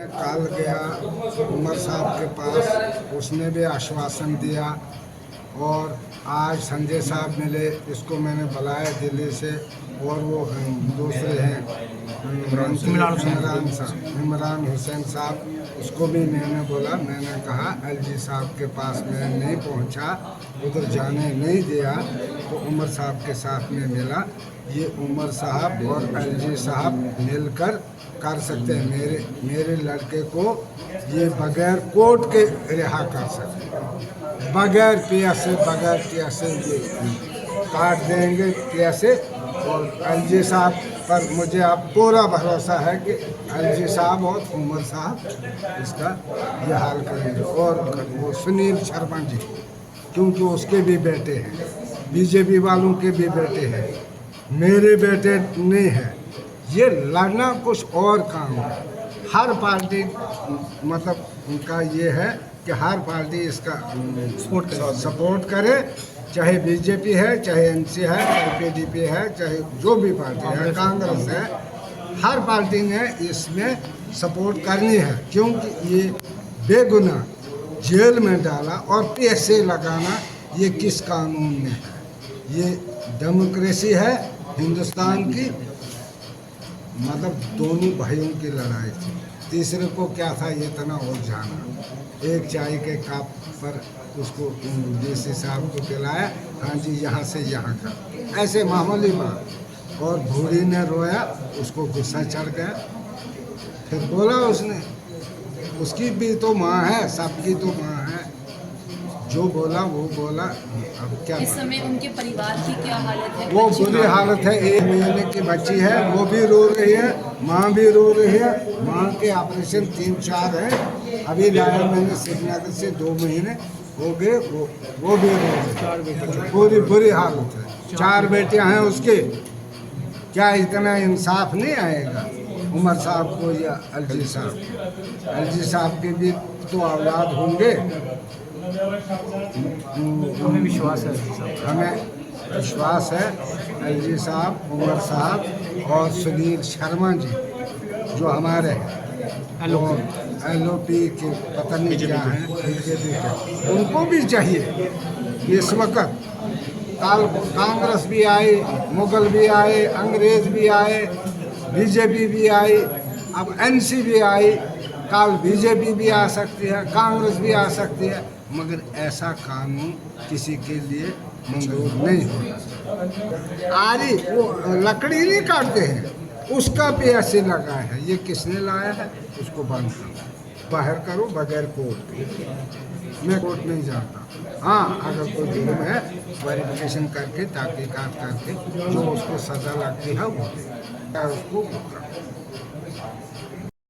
कल गया उमर साहब के पास, उसने भी आश्वासन दिया। और आज संजय साहब मिले, इसको मैंने बुलाया दिल्ली से। और वो दूसरे हैं इमरान हुसैन साहब, उसको भी मैंने बोला। मैंने कहा एलजी साहब के पास मैं नहीं पहुंचा, उधर जाने नहीं दिया, तो उमर साहब के साथ में मिला। ये उमर साहब और एलजी साहब मिलकर कर सकते हैं। मेरे लड़के को ये बगैर कोर्ट के रिहा कर सकते हैं, बगैर पैसे ये काट देंगे पैसे। और एलजी साहब पर मुझे अब पूरा भरोसा है कि एलजी साहब और उमर साहब इसका ये हाल करेंगे। और वो सुनील शर्मा जी, क्योंकि उसके भी बेटे हैं, बीजेपी वालों के भी बेटे हैं, मेरे बेटे नहीं हैं। ये लड़ना कुछ और काम है। हर पार्टी मतलब उनका ये है कि हर पार्टी इसका सपोर्ट करे, चाहे बीजेपी है, चाहे एनसी है, चाहे पीडीपी है, चाहे जो भी पार्टी है, कांग्रेस है, हर पार्टी ने इसमें सपोर्ट करनी है। क्योंकि ये बेगुनाह जेल में डाला और पैसे लगाना ये किस कानून में है? ये डेमोक्रेसी है हिंदुस्तान की। मतलब दोनों भाइयों की लड़ाई थी, तीसरे को क्या था ये इतना उलझाना। एक चाय के कप पर उसको डीसी साहब को पिलाया, हाँ जी यहाँ से यहाँ का, ऐसे मामूली बात। और भूरी ने रोया, उसको गुस्सा चढ़ गया। फिर बोला उसने, उसकी भी तो माँ है, सबकी तो माँ है, जो बोला वो बोला। अब क्या इस समय उनके परिवार की क्या हालत है? वो बुरी हालत है। 1 महीने की बच्ची है, वो भी रो रही है, माँ भी रो रही है। माँ के ऑपरेशन 3-4 है, अभी लाया मैंने श्रीनगर से, 2 महीने हो गए। वो भी रो रही है, पूरी बुरी हालत है। 4 बेटियां हैं उसके। क्या इतना इंसाफ नहीं आएगा उमर साहब को या एलजी साहब? एलजी साहब के भी तो औलाद होंगे। हमें विश्वास है एलजी साहब, उमर साहब और सुनील शर्मा जी जो हमारे एलओपी के पता नहीं क्या हैं, बीजेपी के, उनको भी चाहिए इस वक्त। कांग्रेस भी आई, मुगल भी आए, अंग्रेज भी आए, बीजेपी भी आई, अब एनसी भी आई, कल बीजेपी भी आ सकती है, कांग्रेस भी आ सकती है, मगर ऐसा कानून किसी के लिए मंजूर नहीं होगा। आरी वो लकड़ी नहीं काटते हैं, उसका भी ऐसे लगा है। ये किसने लाया है? उसको बंद करो, बाहर करो बगैर कोर्ट के। मैं कोर्ट नहीं जाता। हाँ, अगर कोई जुर्म है वेरिफिकेशन करके, तहकीकात करके जो उसको सजा लगती है वो उसको